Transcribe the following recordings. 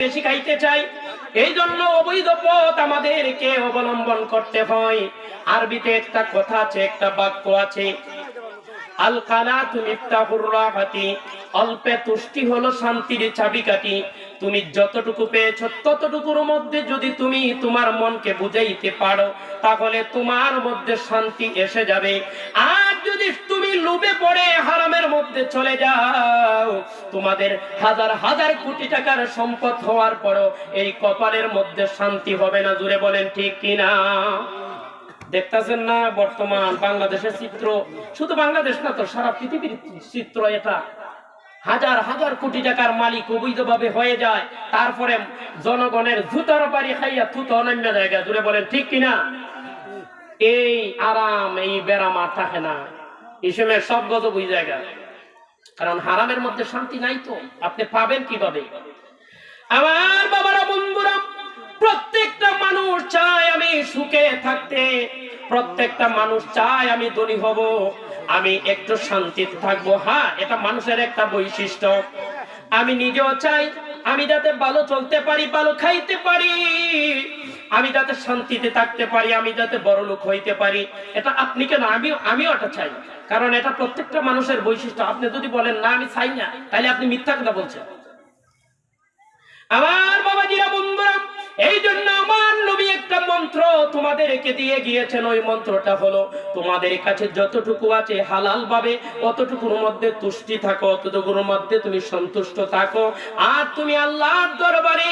বেশি খাইতে চাই, এই জন্য অবৈধ পথ আমাদেরকে অবলম্বন করতে হয়। আরবিতে একটা কথা আছে, একটা বাক্য আছে, আল কানাতু মিফতাহুর রাহাতি, অল্পে তুষ্টি হলো শান্তির চাবিকাঠি। তুমি যতটুকু পেয়েছো ততটুকুর মধ্যে যদি তুমি তোমার মনকে বুঝাইতে পারো, তাহলে তোমার মধ্যে শান্তি এসে যাবে। আর যদি তুমি লোভে পড়ে হারামের মধ্যে চলে যাও, তোমাদের হাজার হাজার কোটি টাকার সম্পদ হওয়ার পরও এই কপালের মধ্যে শান্তি হবে না। জুড়ে বলেন ঠিক কিনা? দেখতেছেন না বর্তমান বাংলাদেশের চিত্র? শুধু বাংলাদেশ না তো, সারা পৃথিবীর চিত্র এটা। হাজার হাজার কোটি টাকার মালিক অবৈধভাবে হয়ে যায়, তারপরে জনগণের জুতার বাড়ি খাইয়া থুতো অনন্য জায়গা। জুড়ে বলেন ঠিক কিনা? এই আরাম, এই বেরাম আর থাকে না। এই সময় সব গজব ওই জায়গা, কারণ হারামের মধ্যে শান্তি নাই তো আপনি পাবেন কিভাবে? আমার বাবারা, বন্ধুরা, প্রত্যেকটা মানুষ চায় আমি সুখে থাকতে, প্রত্যেকটা মানুষ চায় আমি ধনী হব, আমি একটু শান্তিতে থাকবো। হ্যাঁ, এটা মানুষের একটা বৈশিষ্ট্য। আমি নিজেও চাই আমি যাতে ভালো চলতে পারি, ভালো খাইতে পারি, আমি যাতে শান্তিতে থাকতে পারি, আমি যাতে বড় লোক হইতে পারি। এটা আপনি কেন, আমিও এটা চাই, কারণ এটা প্রত্যেকটা মানুষের বৈশিষ্ট্য। আপনি যদি বলেন না আমি চাই না, তাহলে আপনি মিথ্যা কথা বলছেন। আমার বাবাজিরা, বন্ধুরা, এই জন্য আমার নবী একটা মন্ত্র তোমাদেরকে দিয়ে গিয়েছেন। ওই মন্ত্রটা হলো, তোমাদের কাছে যতটুকু আছে হালাল ভাবে অতটুকুর মধ্যে তুষ্টি থাকো, অতটুকুর মধ্যে তুমি সন্তুষ্ট থাকো। আর তুমি আল্লাহর দরবারে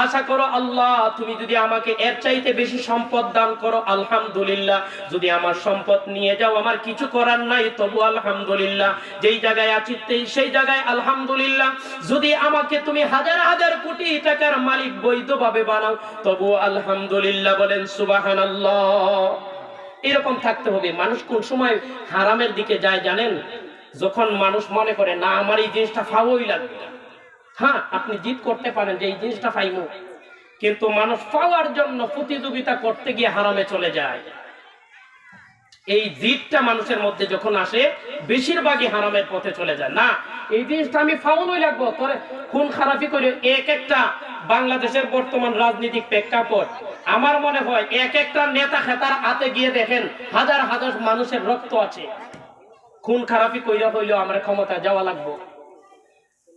আশা করো, আল্লাহ তুমি যদি আমাকে এর চাইতে বেশি সম্পদ দান করো আলহামদুলিল্লাহ, যদি আমার সম্পদ নিয়ে যাও আমার কিছু করার নাই, তবু আলহামদুলিল্লাহ। যেই জায়গায় আছি সেই জায়গায় আলহামদুলিল্লাহ। যদি আমাকে তুমি হাজার হাজার কোটি টাকার মালিক বৈধভাবে বানাও, তবু আলহামদুলিল্লাহ। বলেন সুবহানাল্লাহ। এরকম থাকতে হবে। মানুষ কোন সময় হারামের দিকে যায় জানেন? যখন মানুষ মনে করে না আমার এই জিনিসটা পাওয়াই লাগবে। হ্যাঁ, আপনি জিদ করতে পারেন যে এই জিনিসটা পাইবো, কিন্তু মানুষ পাওয়ার জন্য প্রতিযোগিতা করতে গিয়ে হারামে চলে যায়। এই জিদটা মানুষের মধ্যে যখন আসে, বেশিরভাগই হারামের পথে চলে যায়। না, এই জিনিসটা আমি ফাউলই লাগবো, তোরে খুন খারাপি করে। এক একটা বাংলাদেশের বর্তমান রাজনৈতিক প্রেক্ষাপট, আমার মনে হয় এক একটা নেতা খেতার হাতে গিয়ে দেখেন হাজার হাজার মানুষের রক্ত আছে। খুন খারাপি কইরা হইলেও আমার ক্ষমতা যাওয়া লাগবো,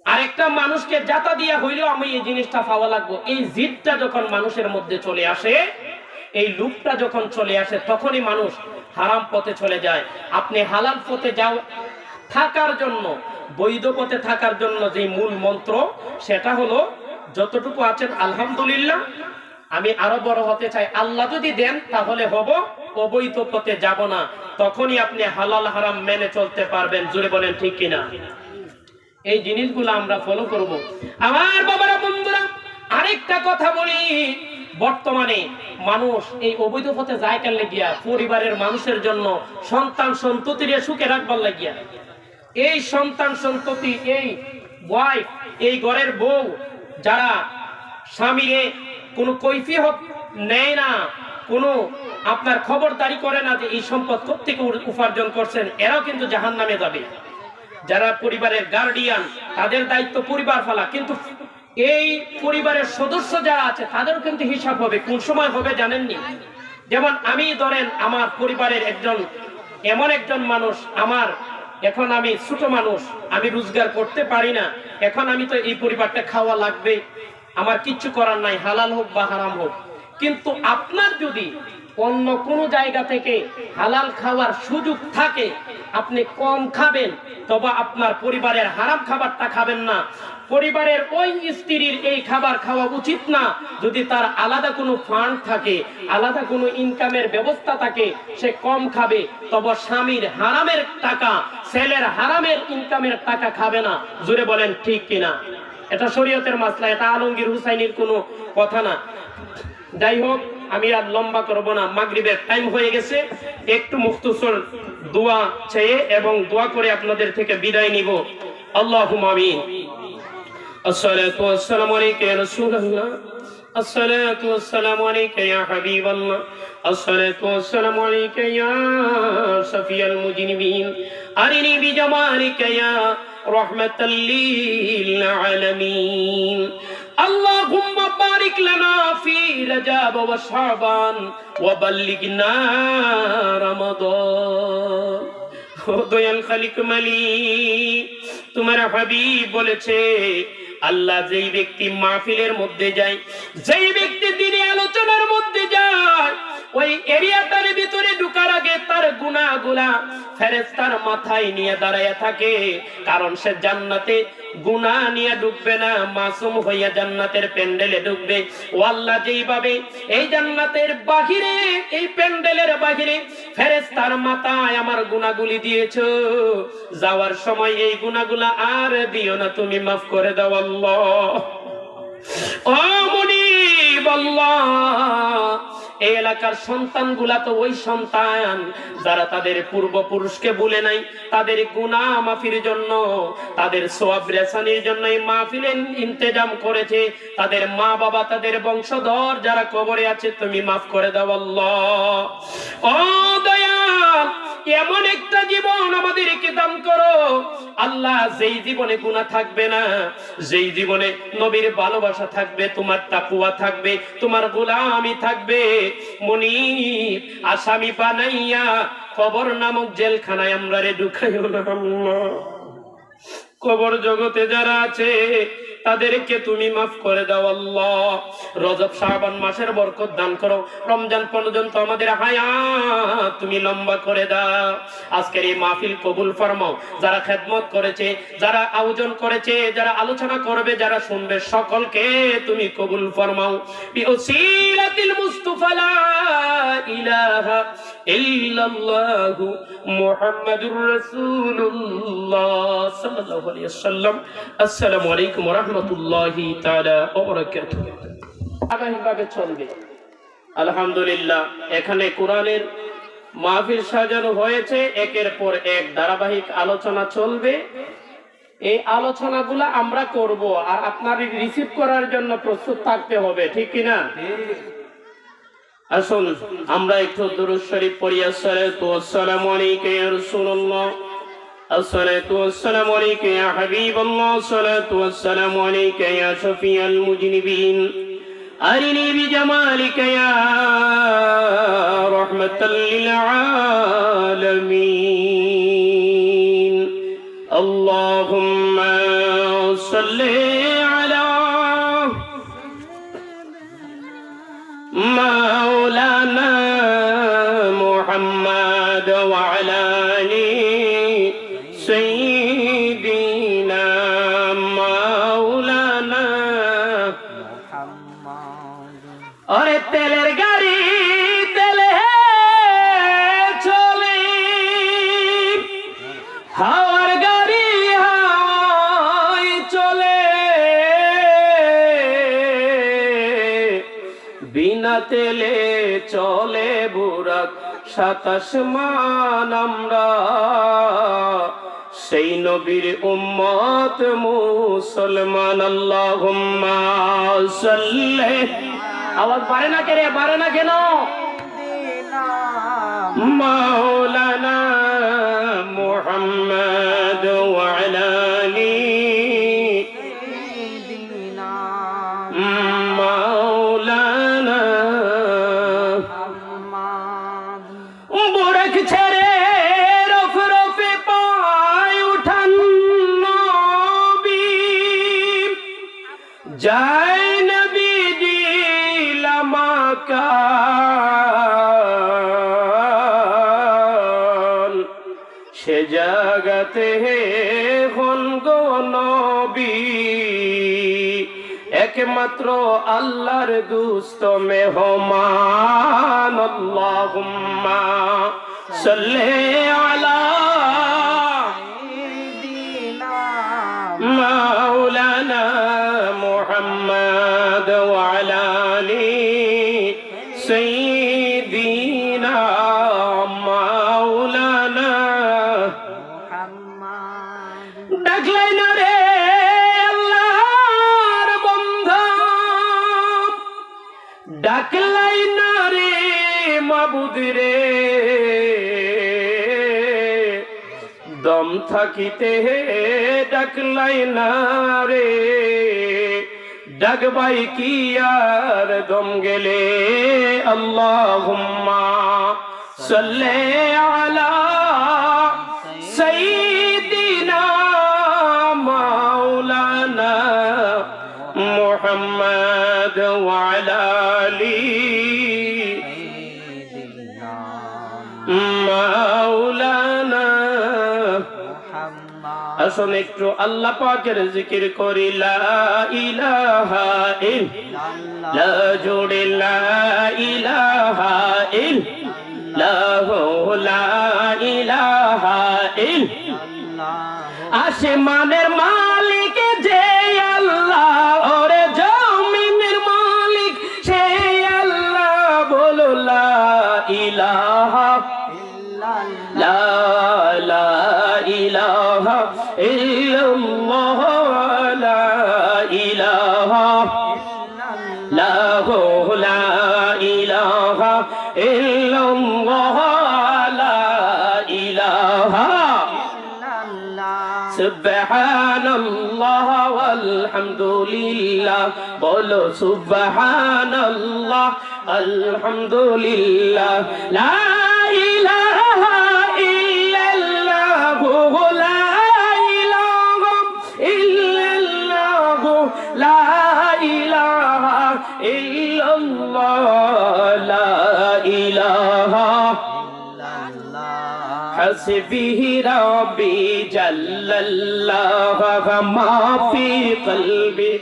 আরেকটা মানুষকে জাতা দিয়া হইলেও আমি এই জিনিসটা পাওয়া লাগবো। এই জিদটা যখন মানুষের মধ্যে চলে আসে, এই লুপটা যখন চলে আসে, তখনই মানুষ হারাম পথে চলে যায়। আপনি হালাল পথে যাও থাকার জন্য, বৈধ পথে থাকার জন্য যে মূল মন্ত্র, সেটা হলো যতটুকু আছেন আলহামদুলিল্লাহ, আমি আরো বড় হতে চাই, আল্লাহ যদি দেন তাহলে হব, অবৈধ পথে যাব না। তখনই আপনি হালাল হারাম মেনে চলতে পারবেন। জুড়ে বলেন ঠিক কিনা? এই জিনিসগুলো আমরা ফলো করব। আমার বাবারা, বন্ধুরা, আরেকটা কথা বলি, বর্তমানে মানুষ এই অবৈধ পথে যায় কেন লাগিয়া? পরিবারের মানুষের জন্য, সন্তান সন্ততির সুখে রাখবার লাগিয়া। এই সন্তান সন্ততি, এই ওয়াইফ, এই ঘরের বউ, যারা স্বামীরে কোনো কৈফিয়ত নেয় না, কোনো আপনার খবরদারি করে না যে এই সম্পদ কোত্থেকে উপার্জন করছেন, এরাও কিন্তু জাহান্নামে যাবে। যারা পরিবারের গার্ডিয়ান, তাদের দায়িত্ব পরিবার ফেলা, কিন্তু এই পরিবারের সদস্য যারা আছে তাদেরও কিন্তু হিসাব হবে। কোন সময় হবে জানেননি? যেমন আমি ধরেন আমার পরিবারের এমন একজন মানুষ, এখন আমি ছোট মানুষ, আমি রোজগার করতে পারি না, এখন আমি তো এই পরিবারটা খাওয়া লাগবে, আমার কিচ্ছু করার নাই, হালাল হোক বা হারাম হোক। কিন্তু আপনার যদি অন্য কোনো জায়গা থেকে হালাল খাওয়ার সুযোগ থাকে, আপনি কম খাবেন, তবে আপনার পরিবারের হারাম খাবারটা খাবেন না। পরিবারের ওই স্ত্রীর এই খাবার খাওয়া উচিত না। যদি তার আলাদা কোনো ফান্ড থাকে, আলাদা কোনো ইনকামের ব্যবস্থা থাকে, সে কম খাবে, তবে স্বামীর হারামের টাকা, ছেলের হারামের ইনকামের টাকা খাবে না। জোরে বলেন ঠিক কিনা? এটা শরীয়তের মাসলা, এটা আলমগীর হুসাইনির কোনো কথা না। যাই হোক, আমি আর লম্বা করব না, মাগরিবের টাইম হয়ে গেছে। একটু মুখতসর দোয়া চেয়ে এবং দোয়া করে আপনাদের থেকে বিদায় নিব। আল্লাহুম্মা আমিন। আসসালাতু ওয়াসসালামু আলাইকা ইয়া রাসূলুল্লাহ, আসসালাতু ওয়াসসালামু আলাইকা ইয়া হাবিবাল্লাহ, আসসালাতু ওয়াসসালামু আলাইকা ইয়া শাফিয়াল মুজনিবিন, আরিনি বিজামালিকা ইয়া রাহমাতাল লিল আলামিন। আল্লাহুম্মা বারিক লানা ফি রাজাব ওয়া শাবান ওয়া বাল্লিগনা রমাদান। ও দয়াল খালিক মালিক, তোমার হাবিব বলেছে, আল্লাহ যেই ব্যক্তি মাহফিলের মধ্যে যায়, যেই ব্যক্তি দিনে আলোচনার মধ্যে যায়, ওই এরিয়াটার ভিতরে ঢোকার আগে তার গুনাহগুলা ফেরেশতার মাথায় নিয়ে দাঁড়ায় থাকে। কারণ সে জান্নাতে গুনাহ নিয়ে ঢুকবে না, মাসুম হইয়া জান্নাতের প্যান্ডেলে ঢুকবে। ও আল্লাহ, যেইভাবে এই জান্নাতের বাহিরে, এই প্যান্ডেলের বাহিরে ফেরেশতার মাথায় আমার গুনাহগুলি দিয়েছো, যাওয়ার সময় এই গুনাহগুলা আর দিও না, তুমি মাফ করে দাও আল্লাহ। ও মুনিব আল্লাহ, এই এলাকার সন্তানগুলা তো ওই সন্তান যারা তাদের পূর্বপুরুষকে ভুলে নাই, তাদের গুনাহ মাফির জন্য, তাদের সওয়াব রেসানির জন্য এই মাহফিলের ইন্তেজাম করেছে। তাদের মা বাবা, তাদের বংশধর যারা কবরে আছে, তুমি মাফ করে দাও আল্লাহ। ও দয়াল, এমন একটা জীবন আমাদেরকে দান করো আল্লাহ, যেই জীবনে গুনাহ থাকবে না, যেই জীবনে নবীর ভালোবাসা থাকবে, তোমার তাকওয়া থাকবে, তোমার গোলামি থাকবে। মুনিব, আসামি বানাইয়া কবর নামক জেলখানায় আমরা রে ঢুকাইও না আল্লাহ। কবর জগতে যারা আছে তাদেরকে তুমি মাফ করে দাও আল্লাহ। রজব শাবান মাসের বরকত দান করো, রমজান পর্যন্ত আমাদের হায়াত তুমি লম্বা করে দাও। আজকের এই মাহফিল কবুল ফরমাও। যারা খেদমত করেছে, যারা আয়োজন করেছে, যারা আলোচনা করবে, যারা শুনবে, সকলকে তুমি কবুল ফরমাও। বিউসিলাতিল মুস্তাফা লা ইলাহা ইল্লাল্লাহু মুহাম্মাদুর রাসূলুল্লাহ সাল্লাল্লাহু আলাইহি ওয়াসাল্লাম। আসসালামু আলাইকুম ওয়া রাহমাতুল্লাহি তাআলা ওয়া বারাকাতুহু। ধারাবাহিকভাবে চলবে আলহামদুলিল্লাহ। এখানে কোরআনের মাহফিল সাজানো হয়েছে, একের পর এক ধারাবাহিক আলোচনা চলবে। এই আলোচনাগুলো আমরা করব, আর আপনার রিসিভ করার জন্য প্রস্তুত থাকতে হবে, ঠিক কি না? আসুন আমরা একটু দুরূদ শরীফ পড়ি। আসসালাতু ওয়াসসালামু আলাইকা ইয়া রাসূলুল্লাহ, আসসালাতু ওয়াসসালামু আলাইকা ইয়া হাবিবাল্লাহ, আসসালাতু ওয়াসসালামু আলাইকা ইয়া শাফিয়াল মুজনিবিন, আরিনি বিজামালিকা ইয়া রাহমাতাল লিল আলামিন। আল্লাহুম্মা সাল্লি আলা মাওলানা মুহাম্মাদ ওয়া আলা আলি সাইয়্যিদিনা মাওলানা মুহাম্মাদ। ওরে তেলের গাড়ি তেলে চলে, হাওয়ার গাড়ি হাওয়ায় চলে, বিনা তেলে চলে বুরাক 27 মান। আমরা সেই নবীর উম্মত মুসলমান। আল্লাহুম্মা সাল্লি, আওয়াজ বাড়ে না কেন, বাড়ে না কেন? মাওলানা মুহাম্মদ ওয়া আলা আলি মাওলানা বুরাক ছেড়ে রফ রফে পায় উঠান নবী, যায় নবীজি লামাকান, সে জাগাতে হন গো নবী একমাত্র আল্লাহর দুস্ত মেহমান। আল্লাহুম্মা সাল্লি আলা মাওলানা মুহাম্মাদ ওয়া আলা আলি সাইয়্যিদিনা মাওলানা মুহাম্মাদ। ডাকলাই না রে আল্লাহর বন্ধা, ডাকলাই না রে মাবুদ রে, দম থাকিতে ডাকলাই না রে, ডাকবাই কি আর দম গেলে আল্লাহুম্মা সাল্লি আলা সাইয়্যিদিনা মাওলানা মুহাম্মদ ওয়া আলা আলি মাওলানা আসুন একটু আল্লাহ পাকের জিকির করি লা ইলাহা ইল্লাল্লাহ জোড়ে লা ইলাহা ইল্লাল্লাহ লা ইলাহা ইল্লাল্লাহ আসমানের মালিক যে আল্লাহ ওরে জমিনের মালিক সে আল্লাহ বলো লা ইলাহা ইল্লাল্লাহ লা ইলাহা ইল্লাল্লাহ লা ইলাহা ইল্লাল্লাহ লা ইলাহা ইল্লাল্লাহ লা ইলাহা সুবহানাল্লাহ ওয়ালহামদুলিল্লাহ বলো সুবহানাল্লাহ আলহামদুলিল্লাহ লা ইলাহা ইল্লাল্লাহ লা ইলাহা ইল্লাল্লাহ লা ইলাহা ইল্লাল্লাহ লা ইলাহা حسبه ربي جل الله ما في قلبي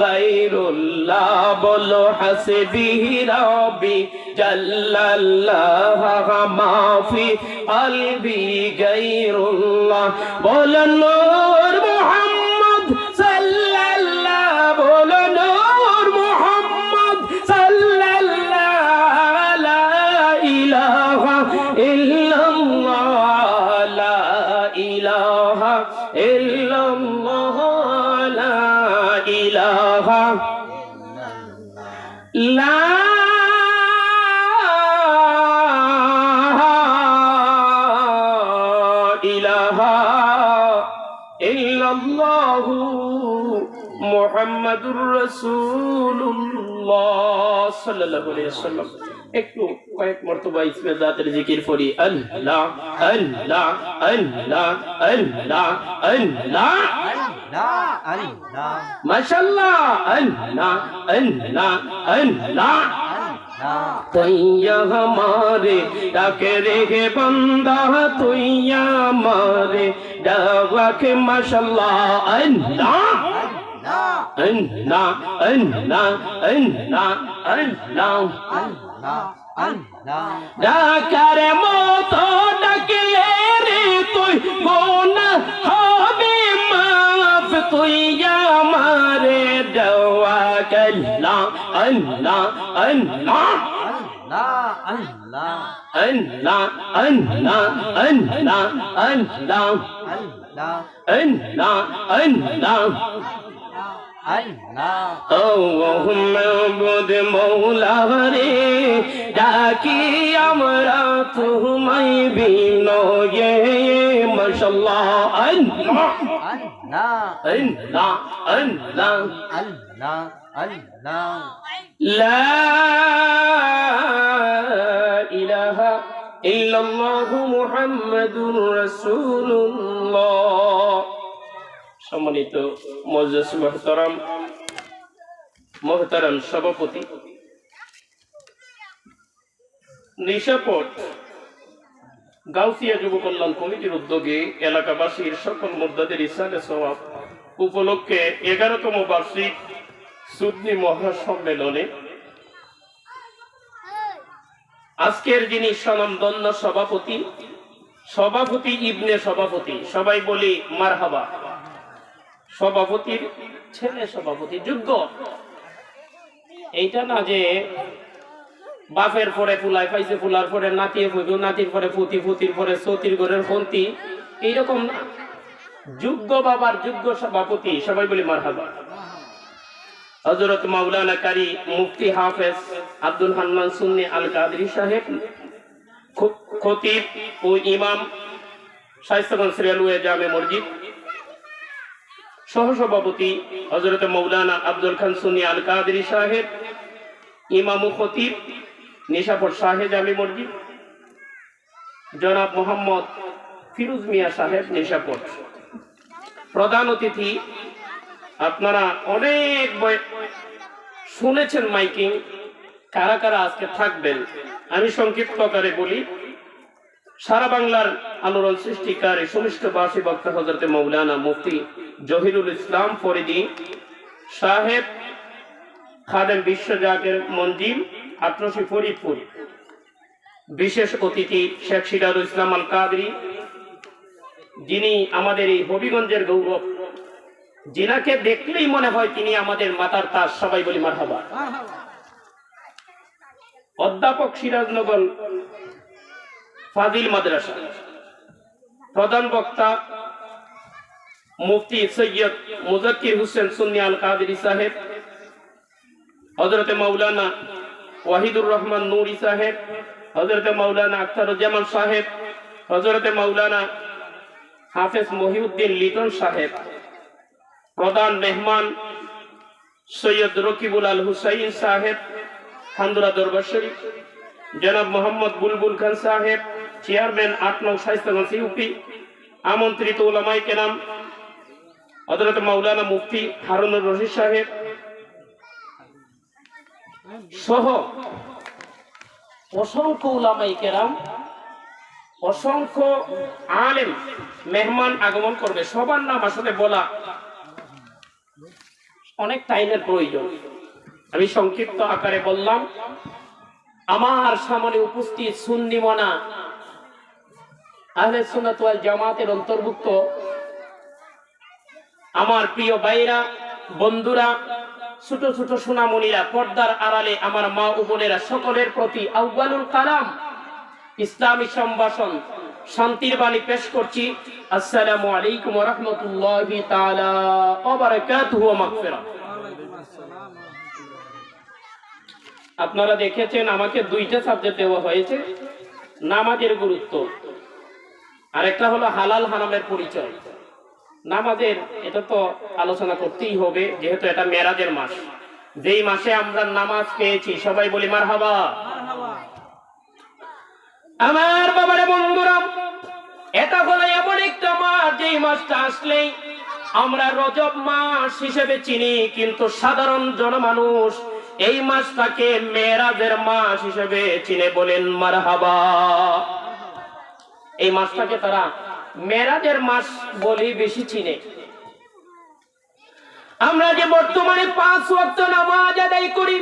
غير الله بولو حسبه ربي جل الله ما في قلبي غير الله بولو نور محمد صلى الله بولو نور محمد صلى الله لا إله إلا الله لا إله إلا الله لا إله لا إله إلا الله محمد رسول الله صلى الله عليه وسلم একটু কয়েক মর্তবা ইসমে জাতের জিকির করি আল্লাহ আল্লাহ আল্লাহ আল্লাহ আল্লাহ আল্লাহ মাশাআল্লাহ আল্লাহ আল্লাহ আল্লাহ তৈয়া हमारे ডাকে রে বান্দা তৈয়া हमारे ডাকে মাশাআল্লাহ আল্লাহ আল্লাহ আল্লাহ আল্লাহ আল্লাহ ডাকার মতো ডাকলে রে তুই গোনা হবে মাফ তুই আমারে দওয়া করলা আল্লাহ আল্লাহ আল্লাহ আল্লাহ আল্লাহ আল্লাহ আল্লাহ আল্লাহ আল্লাহ মোহাম্মদ মৌলা রে ডাকি আমরা তোমায় বিনয়ে মাশাআল্লাহ আল্লাহ আল্লাহ আল্লাহ আল্লাহ আল্লাহ লা ইলাহা ইল্লাল্লাহু মুহাম্মাদুর রাসূলুল্লাহ সম্মানিত মুআজ্জাজ মুহতারাম সভাপতি নিশাপট গাউসিয়া যুব কল্যাণ কমিটির উদ্যোগে এলাকাবাসীর সকল মুর্দাদের ইসালে সওয়াব উপলক্ষে 11তম বার্ষিক সুন্নি মহাসম্মেলনে আজকের যিনি স্বনামধন্য সভাপতি ইবনে সভাপতি, সবাই বলি মারহাবা। সভাপতির ছেলে সভাপতি যোগ্য, এইটা না যে বাপের পরে ফুলাই পাইছে, ফুলার পরে নাতিয়ে ফুইব, নাতির পরে ফুতি, ফুতির পরে সতির ঘরের ফন্তি, এইরকম না। যোগ্য বাবার যোগ্য সভাপতি, সবাই বলি মারহাবা। হযরত মাওলানা কারি মুফতি হাফেজ আব্দুল হান্নান সুন্নি আল কাদরি সাহেব, খতিব ও ইমাম শায়েস্তাগঞ্জ সিরিয়ালওয়ে জামে মসজিদ, সহসভাপতি হযরত মাওলানা আব্দুল খান সুন্নি আল কাদেরী সাহেব, ইমাম ও খতিব নিশাপুর শাহে জামি মসজিদ, জনাব মোহাম্মদ ফিরোজ মিয়া সাহেব নিশাপুর। প্রধান অতিথি, আপনারা অনেক শুনেছেন মাইকিং, কারা কারা আজকে থাকবেন আমি সংক্ষিপ্ত আকারে বলি। সারা বাংলার আলোড়ন সৃষ্টিকারী সুমিষ্টভাষী বক্তা হযরত মাওলানা মুফতি জহিরুল ইসলাম ফরিদী সাহেব, খাদেম বিশ্ব জাকের মঞ্জিল, আটরশি ফরিদপুর। বিশেষ অতিথি শেখ সিরাজুল ইসলাম আল কাদেরী, যিনি আমাদের এই হবিগঞ্জের গৌরব, যিনাকে দেখলেই মনে হয় তিনি আমাদের মাতার তাজ, সবাই বলি মারহাবা। অধ্যাপক সিরাজনগর ফাজিল মাদ্রাসা, প্রধান বক্তা মুফতি সৈয়দ মুজাক্কির হোসেন সুন্নি আল কাদেরী সাহেব, হযরত মাওলানা ওয়াহিদুর রহমান নুরি সাহেব, হযরত মাওলানা আখতারুজ্জামান সাহেব, হযরত মাওলানা হাফেজ মহিউদ্দিন লিটন সাহেব। প্রধান মেহমান সৈয়দ রকিবুল আল হুসাইন সাহেব, খান্দুরা দরবার শরীফ। জনাব মোহাম্মদ বুলবুল খান সাহেব, চেয়ারম্যান ৮ নং শায়েস্তাগঞ্জ ইউপি। আমন্ত্রিত উলামায়ে কেরাম হযরত মাওলানা মুফতি হারুনুর রশিদ সাহেব সহ অসংখ্য উলামায়ে কেরাম, অসংখ্য আলেম মেহমান আগমন করবে। সবার নাম আসলে বলা অনেক টাইমের প্রয়োজন, আমি সংক্ষিপ্ত আকারে বললাম। আমার সামনে উপস্থিত সুন্নি মনা আহলে সুন্নাত ওয়াল জামাতের অন্তর্ভুক্ত আমার প্রিয় ভাইরা, বন্ধুরা, ছোট ছোট সোনামণিরা, পর্দার আড়ালে আমার মা ও বোনেরা, সকলের প্রতি আউয়ালুল কালাম ইসলামী সম্ভাষণ শান্তির বাণী পেশ করছি। আসসালামু আলাইকুম ওয়া রাহমাতুল্লাহি তাআলা ওয়া বারাকাতুহু ওয়া মাগফিরাহ। আপনারা দেখেছেন আমাকে 2টা সাবজেক্ট দেওয়া হয়েছে, নামাজের গুরুত্ব, আরেকটা হলো হালাল হারামের পরিচয়। নামাজের এটা তো আলোচনা করতেই হবে, যেহেতু এটা মেরাজের মাস, যেই মাসে আমরা নামাজ পেয়েছি, সবাই বলি মারহাবা। আমার বাবারে বন্ধুরা, এটা হলো এমন একটা মাস, যেই মাসটা আসলেই আমরা রজব মাস হিসেবে চিনি, কিন্তু সাধারণ জনমানুষ এই মাসটাকে মেরাজের মাস হিসেবে চিনে, বলেন মারহাবা। এই মাসটাকে তারা মেরাজের মাস বলে বেশি চিনে। আমরা যে বর্তমানে 5 ওয়াক্ত নামাজ আদায় করি,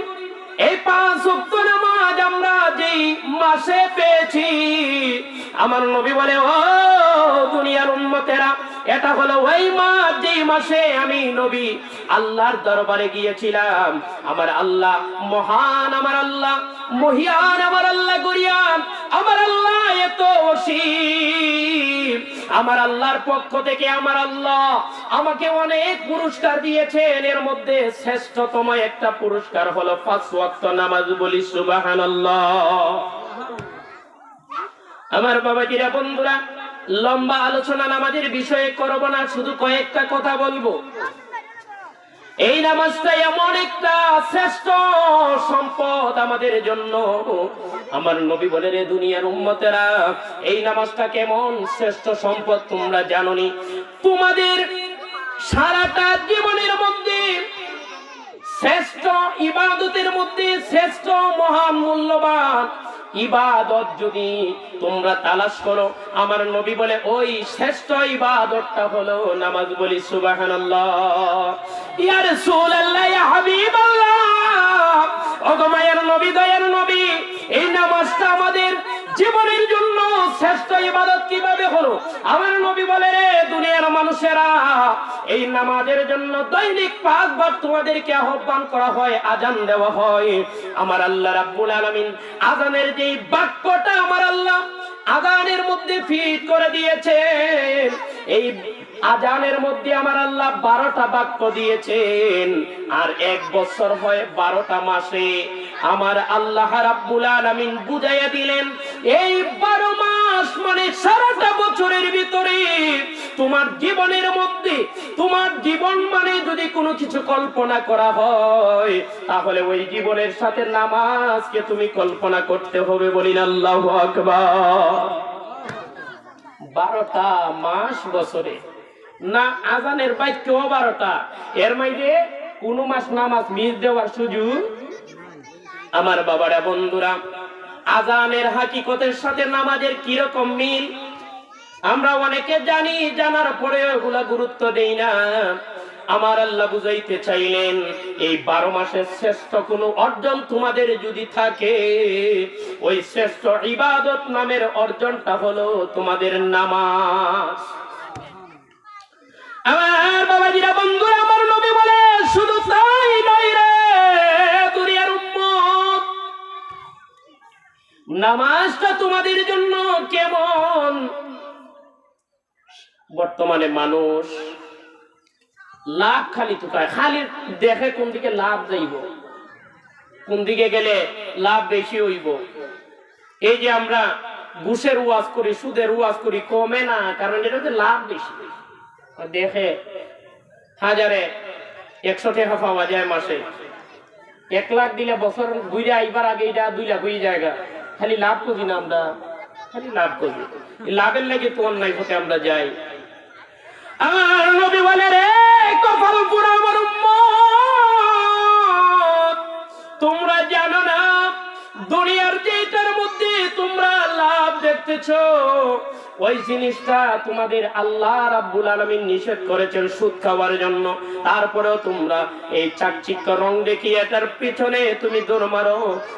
এই 5 ওয়াক্ত নামাজ আমরা যেই মাসে পেয়েছি, আমার নবী বলে, ও দুনিয়ার উম্মতেরা, এটা হলো ওই মাস যেই মাসে আমি নবী আল্লাহর দরবারে গিয়েছিলাম। আমার আল্লাহ মহান, আমার আল্লাহ মহিয়ান, আমার আল্লাহ গরিয়ান, আমার আল্লাহ এত অসীম। আমার আল্লাহর পক্ষ থেকে আমার আল্লাহ আমাকে অনেক পুরস্কার দিয়েছেন, এর মধ্যে শ্রেষ্ঠতম একটা পুরস্কার হলো 5 ওয়াক্ত নামাজ, বলি সুবহানাল্লাহ। আমার বাবাজিরা, বন্ধুরা, লম্বা আলোচনা নামাজের বিষয়ে করব না, শুধু কয়েকটা কথা বলবো। এই নামাজটা এমন একটা শ্রেষ্ঠ সম্পদ আমাদের জন্য। আমার নবী বলে, রে দুনিয়ার উম্মতেরা, এই নামাজটা কেমন শ্রেষ্ঠ সম্পদ তোমরা জানোনি। তোমাদের সারাটা জীবনের মধ্যে শ্রেষ্ঠ ইবাদতের মধ্যে শ্রেষ্ঠ মহান মূল্যবান ইবাদত যদি তোমরা তালাশ করো, আমার নবী বলে ওই শ্রেষ্ঠ ইবাদতটা হলো নামাজ, বলি সুবহানাল্লাহ। ইয়া রাসূলুল্লাহ, ইয়া হাবিবাল্লাহ, ওগো মায়ের নবী, দয়ার নবী, এই নামাজটা আমাদের জীবনের জন্য শ্রেষ্ঠ ইবাদত কিভাবে হলো? আমার নবী বলে, রে দুনিয়ার মানুষেরা, এই নামাজের জন্য দৈনিক 5 বার তোমাদেরকে আহ্বান করা হয়, আজান দেওয়া হয়। আমার আল্লাহ রাব্বুল আলামিন আজানের যেই বাক্যটা আমার আল্লাহ আজানের মধ্যে ফিট করে দিয়েছেন, এই আজানের মধ্যে আমার আল্লাহ 12টা বাক্য দিয়েছেন, আর 1 বছর হয় 12টা মাসে। আমার আল্লাহ রাব্বুল আলামিন বুঝাইয়া দিলেন, এই 12 মাস মাস মানে সারাটা বছরের ভিতরে তোমার জীবনের মধ্যে, তোমার জীবন মানে যদি কোনো কিছু কল্পনা করা হয় তাহলে ওই জীবনের সাথে নামাজকে তুমি কল্পনা করতে হবে। বলিন আল্লাহু আকবার। 12টা মাস বছরে না আজানের বাক্য 12টা, এর মাঝে কোন মাস নামাজ মিস দেওয়ার সুযোগ। আমার বাবারা বন্ধুরা, আজানের হাকিকতের সাথে নামাজের কিরকম মিল আমরা অনেকে জানি, জানার পরে ওগুলা গুরুত্ব দেই না। আমার আল্লাহ বুঝাইতে চাইলেন এই 12 মাসের শ্রেষ্ঠ কোন অর্জন তোমাদের যদি থাকে, ওই শ্রেষ্ঠ ইবাদত নামের অর্জনটা হলো তোমাদের নামাজ। আমার বাবাজিরা বন্ধুরা, আমার নবী বলে শুধু তাই নয় রে দুনিয়ার উম্মত, নামাজটা তোমাদের জন্য কেমন। বর্তমানে মানুষ লাভ খালি তুকায়, খালি দেখে কোন দিকে লাভ যাইব, কোন দিকে গেলে লাভ বেশি হইব। এই যে আমরা ঘুষের ওয়াজ করি, সুদের ওয়াজ করি, কমে না, কারণ এটাতে লাভ বেশি। দেখে হাজারে 100 টাকা পাওয়া যায় মাসে, 1 লাখ দিলে বছর ঘুরে আইবার আগে এটা 2 লাখ হয়ে জায়গা। খালি লাভ করি না আমরা, খালি লাভ করি, লাভের লাগে তো অন্যায় হতে আমরা যাই। আমার নবী বলে রে কপাল পুরা আমার উম্মত, তোমরা জানো না দুনিয়ার যেটার মধ্যে তোমরা লাভ দেখতেছো ওই জিনিসটা তোমাদের আল্লাহ রাব্বুল আলামিন নিষেধ করেছেন সুদ খাওয়ার জন্য। তারপরেও তোমরা এই চাকচিক্য রং দেখিয়ে এটার পিছনে তুমি দৌড় মারো,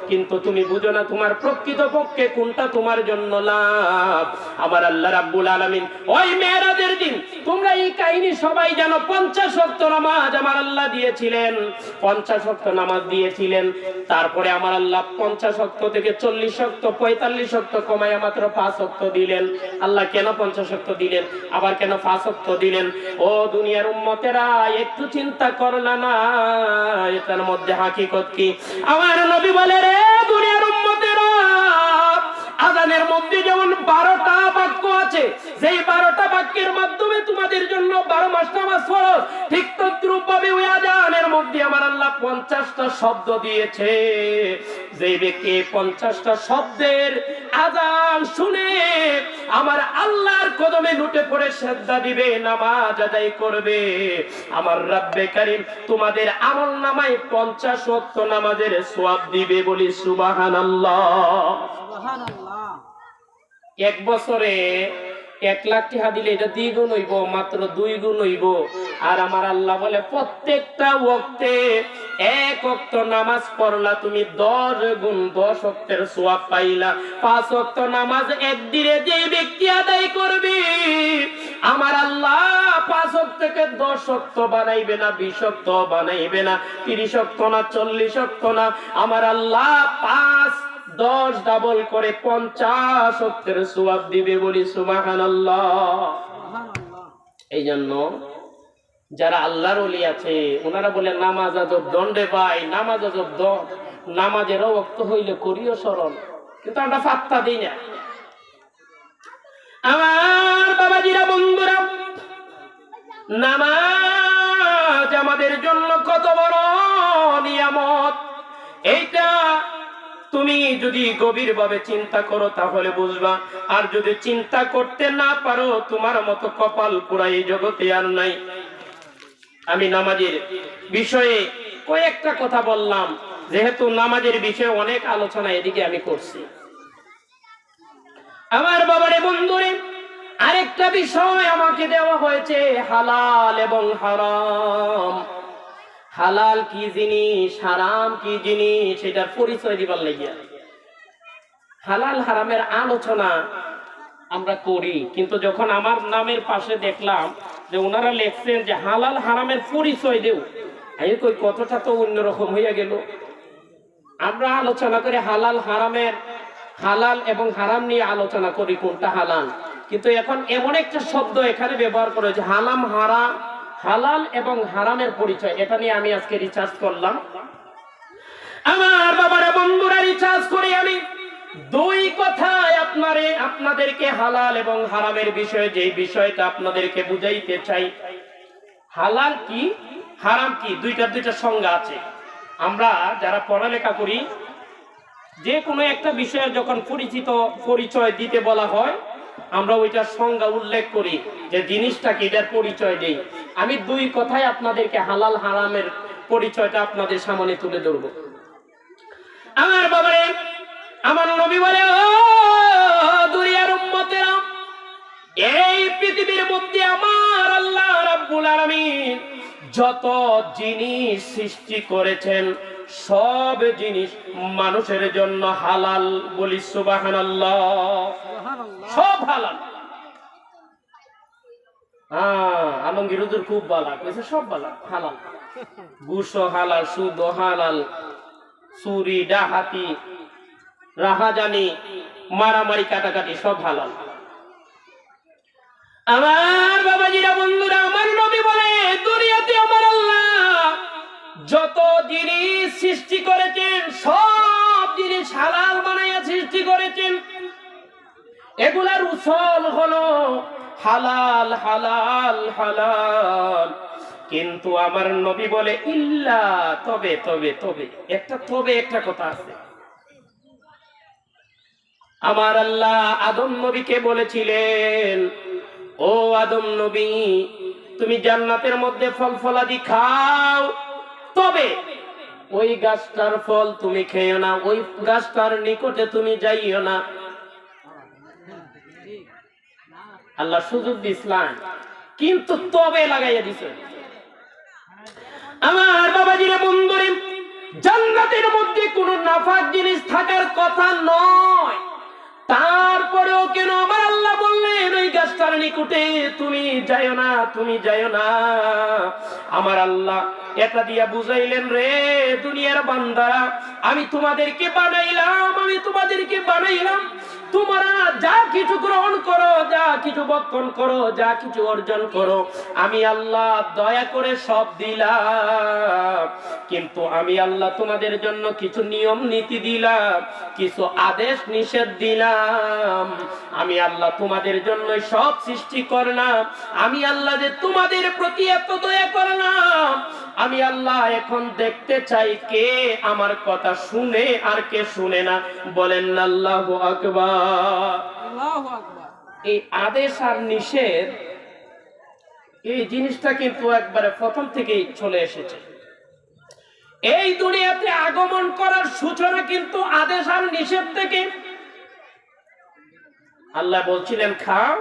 কিন্তু তুমি বুঝো না তোমার প্রকৃত পক্ষে কোনটা তোমার জন্য লাভ। আমার আল্লাহ রাব্বুল আলামিন ওই মেরাজের দিন, তোমরা এই কাহিনী সবাই জানো, 50 ওয়াক্ত নামাজ আমার আল্লাহ দিয়েছিলেন, 50 ওয়াক্ত নামাজ দিয়েছিলেন। তারপরে আমার আল্লাহ 50 ওয়াক্ত থেকে 40 ওয়াক্ত 45 ওয়াক্ত কমায় মাত্র 5 ওয়াক্ত দিলেন। আল্লাহ কেন 50 ওয়াক্ত দিলেন, আবার কেন 5 ওয়াক্ত দিলেন? ও দুনিয়ার উম্মতেরা, একটু চিন্তা করলা না এটার মধ্যে হাকিকত কি? আমার নবী বলে রে দুনিয়ার উম্মতেরা, আযানের মধ্যে যেমন 12টা বাক্য আছে, যেই 12টা বাক্যের মাধ্যমে তোমাদের জন্য 12 মাস নামাজ ফরজ, ঠিক তদ্রূপ ভাবে ওই আযানের মধ্যে আমার আল্লাহ 50টা শব্দ দিয়েছে। যে ব্যক্তি 50টা শব্দের আযান শুনে আমার আল্লাহর কদমে লুটে পড়ে সিজদা দিবে, নামাজ আদায় করবে, আমার রব্বে কারীম তোমাদের আমলনামায় 50 ওয়াক্ত নামাজের সওয়াব দিবে। বলি সুবহানাল্লাহ। সুবহানাল্লাহ। এক বছরে 1 লাখ টাকা দিলে এটা 2 গুণ হইব, মাত্র 2 গুণ হইব। আর আমার আল্লাহ বলে প্রত্যেকটা ওয়াক্তে 1 ওয়াক্ত নামাজ পড়লা তুমি 10 গুণ 10 ওয়াক্তের সওয়াব পাইলা। 5 ওয়াক্ত নামাজ একদিনে যে ব্যক্তি আদায় করবে আমার আল্লাহ 5 ওয়াক্তকে 10 ওয়াক্ত বানাইবে না, 20 ওয়াক্ত বানাইবে না, 30 ওয়াক্ত না, 40 ওয়াক্ত না, আমার আল্লাহ 5 10 ডাবল করে 50 ওয়াক্তের সওয়াব দিবে। বলি সুবহানাল্লাহ। এই জন্য যারা আল্লাহর ওলি আছে ওনারা বলে নামাজ আজব দণ্ডে পাই, নামাজ আজব দণ্ড, নামাজের ওয়াক্ত হইলে করিও স্মরণ, কিন্তু আমরা পাত্তা দিই না। আমার বাবাজিরা বন্ধুরা, নামাজ আমাদের জন্য কত বড় নিয়ামত, এইটা তুমি যদি গভীর ভাবে চিন্তা করো তাহলে বুঝবা। আর যদি চিন্তা করতে না পারো, তোমার মতো কপাল পুরা এই জগতে আর নাই। আমি নামাজের বিষয়ে কয়েকটা কথা বললাম, যেহেতু নামাজের বিষয়ে অনেক আলোচনা এদিকে আমি করছি। আমার বাবারে বন্ধুরে, আরেকটা বিষয় আমাকে দেওয়া হয়েছে, হালাল এবং হারাম। হালাল কি জিনিস, হারাম কি জিনিস, এটার পরিচয় দিবার লাগিয়া হালাল হারামের আলোচনা আমরা করি। কিন্তু যখন আমার নামের পাশে দেখলাম যে ওনারা লেখছেন যে হালাল হারামের পরিচয় দেও, আমি কই কতটা তো অন্যরকম হইয়া গেল। আমরা আলোচনা করি হালাল হারামের, হালাল এবং হারাম নিয়ে আলোচনা করি কোনটা হালাল, কিন্তু এখন এমন একটা শব্দ এখানে ব্যবহার করা হয়েছে হালাম হারাম, হালাল এবং হারামের পরিচয়। এটা নিয়ে আমি আজকে রিসার্চ করলাম। আমার বাবারা বন্ধুরা, রিসার্চ করে আমি 2 কথায় আপনাদেরকে হালাল এবং হারামের বিষয়ে যে বিষয়টা আপনাদেরকে বুঝাইতে চাই। হালাল কি হারাম কি দুইটা সংজ্ঞা আছে। আমরা যারা পড়ালেখা করি, যে কোনো একটা বিষয়ে যখন পরিচয় দিতে বলা হয়, আমরা ওইটার সংজ্ঞা উল্লেখ করি যে জিনিসটা কি, এটার পরিচয় দেই। আমি দুই কথায় আপনাদেরকে হালাল হারামের পরিচয়টা আপনাদের সামনে তুলে ধরব। আমার বাবারে, আমার নবী বলে, ও দুনিয়ার উম্মতেরা, এই পৃথিবীর মধ্যে আমার আল্লাহ রাব্বুল আলামিন যত জিনিস সৃষ্টি করেছেন সব জিনিস মানুষের জন্য হালাল। বলি সুবহানাল্লাহ। সব হালাল। আলমগীর হুজুর খুব বালা কইছে, সব বালা হালাল। ঘুষ হালাল, সুদ হালাল, চুরি ডাকাতি রাহাজানি মারামারি কাটাকাটি সব হালাল। আমার বাবাজিরা, বন্ধুরা, আমার নবী বলে, দুনিয়াতে আমার আল্লাহ যত জিনিস সৃষ্টি করেছেন সব জিনিস হালাল বানাইয়া সৃষ্টি করেছেন। এগুলার উসল হলো হালাল হালাল হালাল। কিন্তু আমার নবী বলে, ইল্লা, তবে তবে তবে একটা কথা আছে। আমার আল্লাহ আদম নবীকে বলেছিলেন, ও আদম নবী, তুমি জান্নাতের মধ্যে ফল ফলাদি খাও, তবে ওই গাছটার ফল তুমি খেও না, ওই গাছটার নিকটে তুমি যাইও না। আল্লাহ সুযোগ দিছিলেন, কিন্তু তবে লাগাইয়া দিছে। আমার বাবাজিরা, বন্ধুরে, জান্নাতের মধ্যে কোনো নাফাক জিনিস থাকার কথা নয়, তারপরেও কেন আমার আল্লাহ বললেন ওই গাছটার নিকটে তুমি যাইও না, তুমি যাইও না। আমার আল্লাহ এটা দিয়া বুঝাইলেন, রে দুনিয়ার বান্দারা, আমি তোমাদেরকে বানাইলাম, তোমরা যা কিছু গ্রহণ করো, যা কিছু বক্ষণ করো, যা কিছু অর্জন করো, আমি আল্লাহ দয়া করে সব দিলাম। কিন্তু আমি আল্লাহ তোমাদের জন্য কিছু নিয়ম নীতি দিলাম, কিছু আদেশ নিষেধ দিলাম। আমি আল্লাহ তোমাদের জন্য সব সৃষ্টি করলাম। আমি আল্লাহ যে তোমাদের প্রতি এত দয়া করলাম, আমি আল্লাহ এখন দেখতে চাই কে আমার কথা শুনে আর কে শুনে না। বলেন আল্লাহু আকবার। এই আদেশ আর নিষেধ, এই জিনিসটা কিন্তু একবারে প্রথম থেকেই চলে এসেছে। এই দুনিয়াতে আগমন করার সূচনা কিন্তু আদেশ আর নিষেধ থেকে। আল্লাহ বলছিলেন খাও,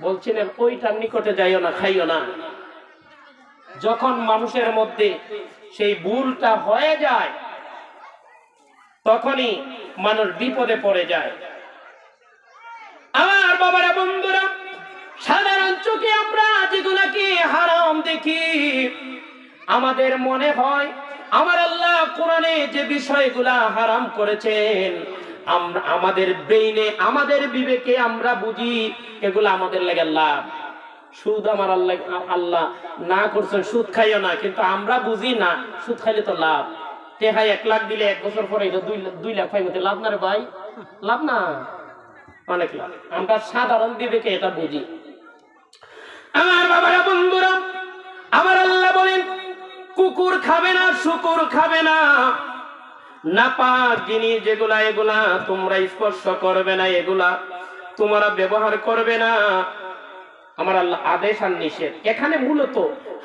বলছিলেন ওইটার নিকটে যাইও না, খাইও না। যখন মানুষের মধ্যে সেই ভুলটা হয়ে যায়, তখনই মানুষ বিপদে পড়ে যায়। আমার বাবারা, বন্ধুরা, সাধারণ চোখে আমরা যেগুলাকে হারাম দেখি, আমাদের মনে হয় আমার আল্লাহ কোরআনে যে বিষয়গুলা হারাম করেছেন, আমরা আমাদের ব্রেইনে, আমাদের বিবেকে আমরা বুঝি এগুলা আমাদের লাগে লাভ। সুদ আমার আল্লাহ না করছেন, সুদ খাইও না, কিন্তু আমরা বুঝি না সুদ খাইলে তো লাভ। টেহাই 1 লাখ দিলে 1 বছর পরে 2 লাখ পাইবো, লাভ না রে ভাই, লাভ না, অনেক লাভ। আমরা সাধারণ বিবেকে এটা বুঝি। আমার বাবারা, বন্ধুরা, আমার আল্লাহ বলেন কুকুর খাবে না, শুকুর খাবে না, নাপাক জিনিস যেগুলা এগুলা তোমরা স্পর্শ করবে না, এগুলা তোমরা ব্যবহার করবে না। আমার আল্লাহ আদেশ আর নিষেধ। এখানে মূলত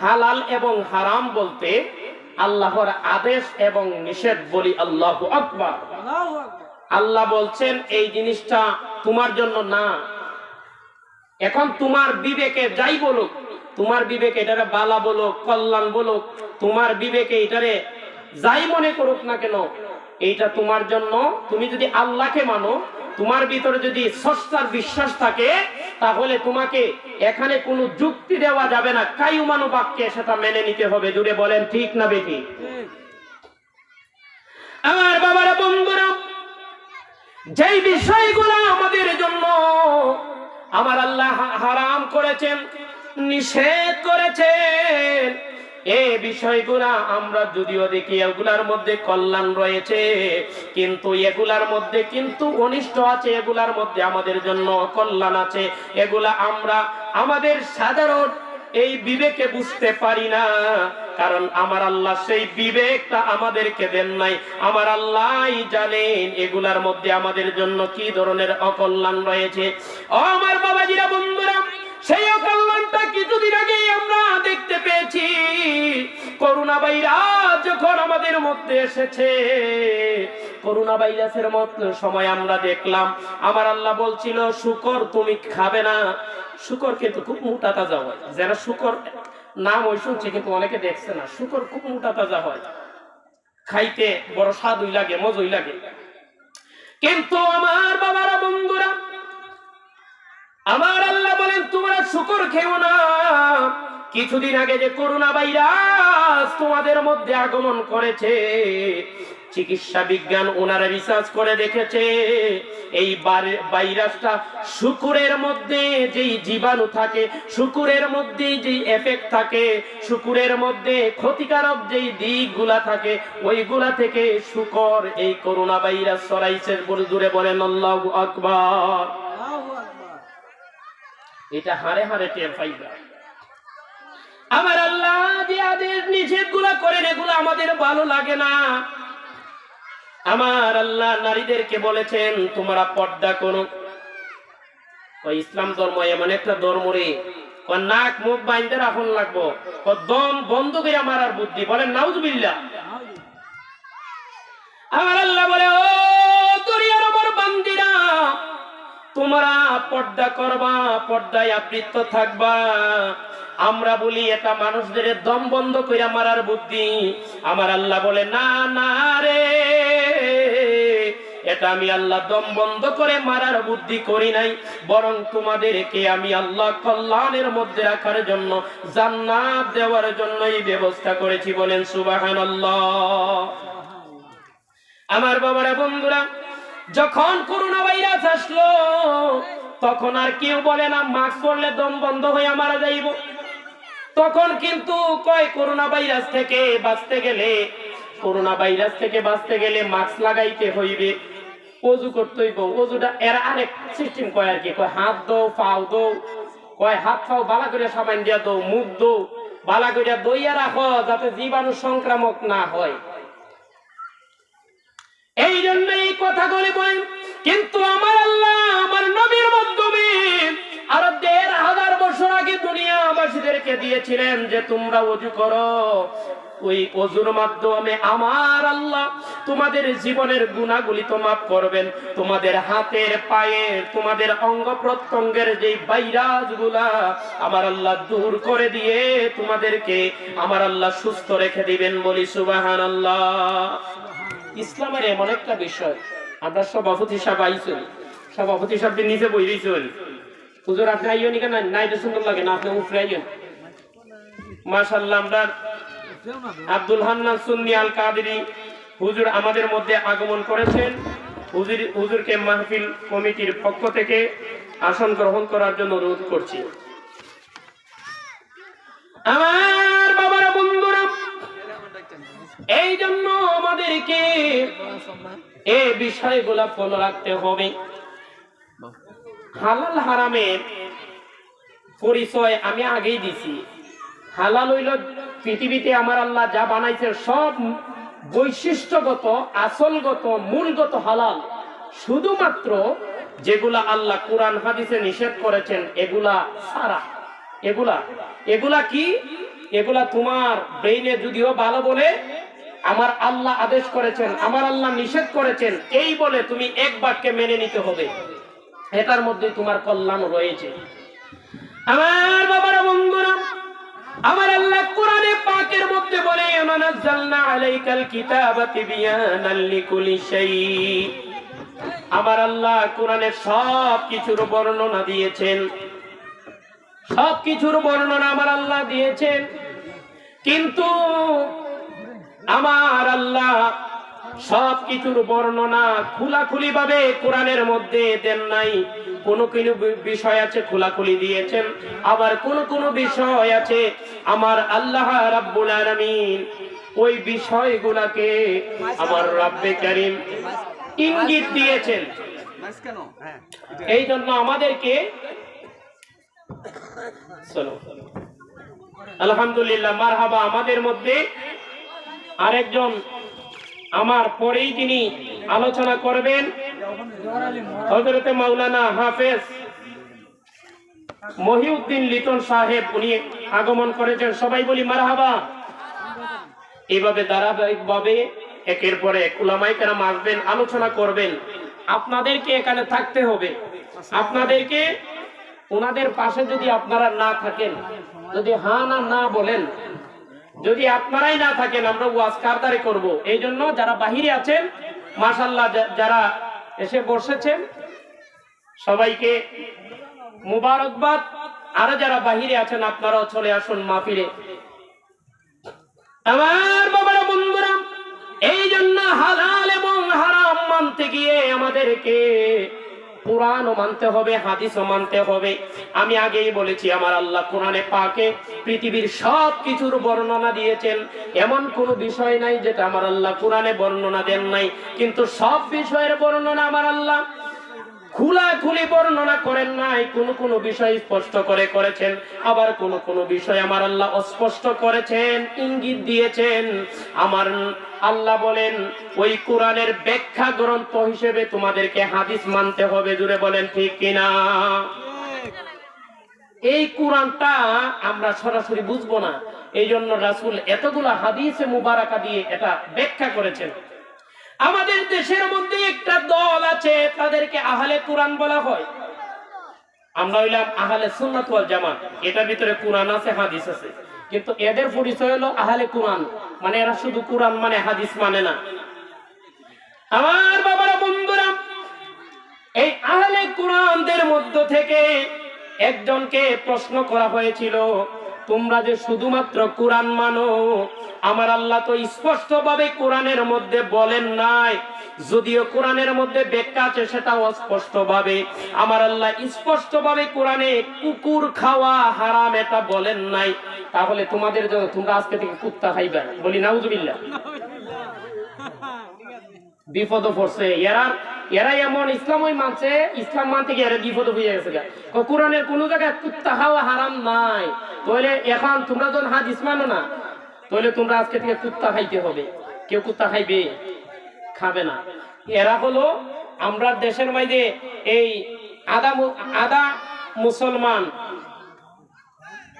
হালাল এবং হারাম বলতে আল্লাহর আদেশ এবং নিষেধ। বলি আল্লাহু আকবার। আল্লাহ বলছেন এই জিনিসটা তোমার জন্য না। এখন তোমার বিবেকে যাই বলুক, তোমার বিবেকে এটারে বালা বলুক, কল্যাণ বলুক, তোমার বিবেকে এটারে যাই মনে করুক না কেন, এইটা তোমার জন্য। তুমি যদি আল্লাহকে মানো, তোমার ভিতরে যদি স্রষ্টার বিশ্বাস থাকে, তাহলে তোমাকে এখানে কোনো যুক্তি দেওয়া যাবে না, কায়ুমানু বাক্যে সেটা মেনে নিতে হবে। জুড়ে বলেন ঠিক না বেঠিক? আমার বাবারা, বন্ধুরা, যেই বিষয়গুলো আমাদের জন্য আমার আল্লাহ হারাম করেছেন, নিষেধ করেছেন, এই বিষয়গুলা আমরা যদিও দেখি এগুলার মধ্যে কল্যাণ রয়েছে, কিন্তু এগুলার মধ্যে কিন্তু অনিষ্ট আছে, এগুলার মধ্যে আমাদের জন্য অকল্যাণ আছে। এগুলা আমরা আমাদের সাধারণ এই বিবেকে বুঝতে পারি না, কারণ আমার আল্লাহ সেই বিবেকটা আমাদেরকে দেন নাই। আমার আল্লাহই জানেন এগুলার মধ্যে আমাদের জন্য কি ধরনের অকল্যাণ রয়েছে। ও আমার বাবাজিরা, বন্ধুরা, সেই অকল্যাণটা কিছুদিন আগে আমরা দেখতে পেয়েছি। করোনা ভাইরাস যখন আমাদের মধ্যে এসেছে, করোনা ভাইরাসের সময় আমরা দেখলাম আমার আল্লাহ বলছিল শুকর তুমি খাবে না। শুকর কিন্তু খুব মোটা তাজা হয়, যারা শুকর নাম ওই শুনছে কিন্তু অনেকে দেখছে না। শুকর খুব মোটা তাজা হয়, খাইতে বড় স্বাদই লাগে, মজই লাগে। কিন্তু আমার বাবারা, বন্ধুরা, আমার আল্লাহ বলেন তোমরা শুকর খেও না। কিছুদিন আগে যে করোনা ভাইরাস তোমাদের মধ্যে আগমন করেছে, চিকিৎসা বিজ্ঞান ওনারা রিসার্চ করে দেখেছে এই ভাইরাসটা শুকুরের মধ্যে যেই জীবাণু থাকে, শুকুরের মধ্যে যেই এফেক্ট থাকে, শুকুরের মধ্যে ক্ষতিকারক যেই দিকগুলা থাকে, ওইগুলা থেকে শুকর এই করোনা ভাইরাস ছড়াইছে। বলে দূরে বলেন আল্লাহু আকবার। এটা হারে হারে টের পাইবা। আমার আল্লাহ যে আদেশ নিষেধ গুলা করেন এগুলো আমাদের ভালো লাগে না। আমার আল্লাহ নারীদেরকে বলেছেন তোমরা পর্দা করো। ইসলাম ধর্ম এমন একটা ধর্ম রে, নাক মুখ বাইন্ধে রাখুন লাগবো, দম বন্ধ করে মারার বুদ্ধি। বলেন নাউজুবিল্লাহ। আমার আল্লাহ বলে ও দুনিয়ার আমার বান্দিরা, তোমরা পর্দা করবা, পর্দায় আবৃত থাকবা। আমরা বলি এটা মানুষদের দম বন্ধ করে মারার বুদ্ধি। আমার আল্লাহ বলে না না রে, এটা আমি আল্লাহ দম বন্ধ করে মারার বুদ্ধি করি নাই, বরং তোমাদেরকে আমি আল্লাহ কল্যাণের মধ্যে রাখার জন্য, জান্নাত দেওয়ার জন্য এই ব্যবস্থা করেছি। বলেন সুবহানাল্লাহ। আমার বাবারা, বন্ধুরা, যখন করোনা ভাইরাস আসলো তখন আর কেউ বলে না মাস্ক পরলে দম বন্ধ হয়ে মারা যাইব। তখন কিন্তু কয় করোনা ভাইরাস থেকে বাঁচতে গেলে, করোনা ভাইরাস থেকে বাঁচতে গেলে মাস্ক লাগাইতে হইবে, ওযু করতে হইব। ওযুটা এর আরেক সিস্টেম কয় আর কি, কয় হাত দো, পাও দো, কয় হাত পাও বালা করে সাবান দিয়া দো, মুখ দো বালা করে দইয়া রাখো যাতে জীবাণু সংক্রামক না হয়। এই জন্য এই কথাগুলি বলেন। কিন্তু আমার আল্লাহ আমার নবীর মাধ্যমে আরো ১৫০০ বছর আগে দুনিয়াবাসীদেরকে দিয়েছিলেন যে তোমরা ওযু করো। ওই ওযুর মাধ্যমে আমার আল্লাহ তোমাদের জীবনের গুনাহগুলি তো মাফ করবেন। তোমাদের হাতের পায়ের, তোমাদের অঙ্গ প্রত্যঙ্গের যে ভাইরাসগুলা আমার আল্লাহ দূর করে দিয়ে তোমাদেরকে আমার আল্লাহ সুস্থ রেখে দিবেন। বলি সুবহানাল্লাহ। ইসলামের এমন একটা বিষয়, আমরা সভাপতি সাহেব আইছেন, সভাপতি সাহেব নিচে বই রইছেন, হুজুর আপনি আইও নি কেন, নাই তো সুন্দর লাগে না, আপনি উপরে আইয়েন। মাশাআল্লাহ, আমরা আব্দুল হান্নান সুন্নি আল কাদেরী হুজুর আমাদের মধ্যে আগমন করেছেন। হুজুরকে মাহফিল কমিটির পক্ষ থেকে আসন গ্রহণ করার জন্য অনুরোধ করছি। আমার বাবারা, বন্ধুরা, এই জন্য আমাদেরকে এই বিষয়গুলা ফলো রাখতে হবে। হালাল হারামের পরিচয় আমি আগেই দিছি। হালাল হইল পৃথিবীতে আমার আল্লাহ যা বানাইছে সব বৈশিষ্ট্যগত, আসলগত, মূলগত হালাল। শুধুমাত্র যেগুলা আল্লাহ কোরআন হাদিসে নিষেধ করেছেন এগুলা সারা। এগুলা কি? এগুলা তোমার ব্রেইনে যদিও ভালো বলে আমার আল্লাহ আদেশ করেছেন, আমার আল্লাহ নিষেধ করেছেন, এই বলে তুমি এক বাক্যে মেনে নিতে হবে, এটার মধ্যে তোমার কল্যাণ রয়েছে। আমার বাবারা, বন্ধুরা, আমার আল্লাহ কোরআনে পাকের মধ্যে বলে নাযালনা আলাইকাল কিতাবা তিবয়ানাল লিকুল্লি শাই। আমার আল্লাহ কোরআনে সব কিছুর বর্ণনা দিয়েছেন, সব কিছুর বর্ণনা আমার আল্লাহ দিয়েছেন। কিন্তু আমার আল্লাহ সবকিছুর বর্ণনা খোলাখুলি ভাবে কোরআনের মধ্যে দেন নাই। কোন কোন বিষয় আছে খোলাখুলি দিয়েছেন, আবার কোন কোন বিষয় আছে আমার আল্লাহ রাব্বুল আলামিন ওই বিষয়গুলোকে আমার রব্বে কারীম ইঙ্গিত দিয়েছেন। এই জন্য আমাদেরকে আলহামদুলিল্লাহ মারহাবা, আমাদের মধ্যে আরেকজন আমার পরেই তিনি আলোচনা করবেন, হযরতে মাওলানা হাফেজ মহিউদ্দিন লিটন সাহেব, উনি আগমন করেছেন। সবাই বলি মারহাবা। এইভাবে ধারাবাহিকভাবে একের পর এক উলামায়ে কেরাম আসবেন, আলোচনা করবেন। আপনাদেরকে এখানে থাকতে হবে। আপনাদেরকে ওনাদের পাশে যদি আপনারা না থাকেন, যদি হ্যাঁ না না বলেন, যদি আপনারাই না থাকেন, আমরা ওয়াজ কারদারি করব। এই জন্য যারা বাহিরে আছেন মাশাআল্লাহ, যারা এসে বসেছেন সবাইকে মুবারকবাদ। আর যারা বাহিরে আছেন আপনারাও চলে আসুন মাহফিলে। আমার বাবারা, বন্ধুরা, এই জন্য হালাল এবং হারাম মানতে গিয়ে আমাদেরকে কোরআনও মানতে হবে, হাদিসও মানতে হবে। আমি আগেই বলেছি আমার আল্লাহ কোরআনে পাকে পৃথিবীর সব কিছুর বর্ণনা দিয়েছেন। এমন কোনো বিষয় নাই যেটা আমার আল্লাহ কোরআনে বর্ণনা দেন নাই। কিন্তু সব বিষয়ের বর্ণনা আমার আল্লাহ খোলাখুলি বর্ণনা করেন নাই। কোন কোন বিষয় স্পষ্ট করে করেছেন, আবার কোন কোন বিষয় আমার আল্লাহ অস্পষ্ট করেছেন, ইঙ্গিত দিয়েছেন। আমার আল্লাহ বলেন ওই কোরআনের ব্যাখ্যা গ্রন্থ হিসেবে তোমাদেরকে হাদিস মানতে হবে। জুড়ে বলেন ঠিক কিনা? এই কোরআনটা আমরা সরাসরি বুঝবো না, এই জন্য রাসূল এতগুলা হাদিসে মুবারাকা দিয়ে এটা ব্যাখ্যা করেছেন। আমাদের দেশের মধ্যে একটা দল আছে, তাদেরকে আহলে কোরআন বলা হয়। আমরা হইলাম আহলে সুন্নাত ওয়াল জামাত। এটার ভিতরে কোরআন আছে, হাদিস আছে, কিন্তু এদের পরিচয় হলো আহলে কোরআন, মানে এরা শুধু কোরআন মানে হাদিস মানে না। আমার বাবারা, বন্ধুরা, এই আহলে কোরআনদের মধ্য থেকে একজনকে প্রশ্ন করা হয়েছিল, তোমরা যে শুধুমাত্র কোরআন মানো, আমার আল্লাহ তো স্পষ্ট ভাবে কোরআনের মধ্যে বলেন নাই, যদিও কোরআনের মধ্যে ব্যাখ্যা আছে সেটাও স্পষ্ট ভাবে আমার আল্লাহ স্পষ্ট ভাবে কোরআনে কুকুর খাওয়া হারাম এটা বলেন নাই, তাহলে তোমাদের জন্য তোমরা আজকে থেকে কুত্তা খাইবা। বলি নাউজুবিল্লাহ। বিপদ পড়ছে এরা এমন ইসলামই মানছে, ইসলাম মানতে গিয়ে এরা বিপদ হয়ে গেছে। কোরআনের কোন জায়গায় কুত্তা খাওয়া হারাম নাই, তাহলে এখন তোমরা যখন হাদিস মানো না, তাহলে তোমরা আজকে থেকে কুত্তা খাইতে হবে। কেউ কুত্তা খাইবে? খাবে না। এরা হলো আমরা দেশের মাঝে এই আদা মুসলমান,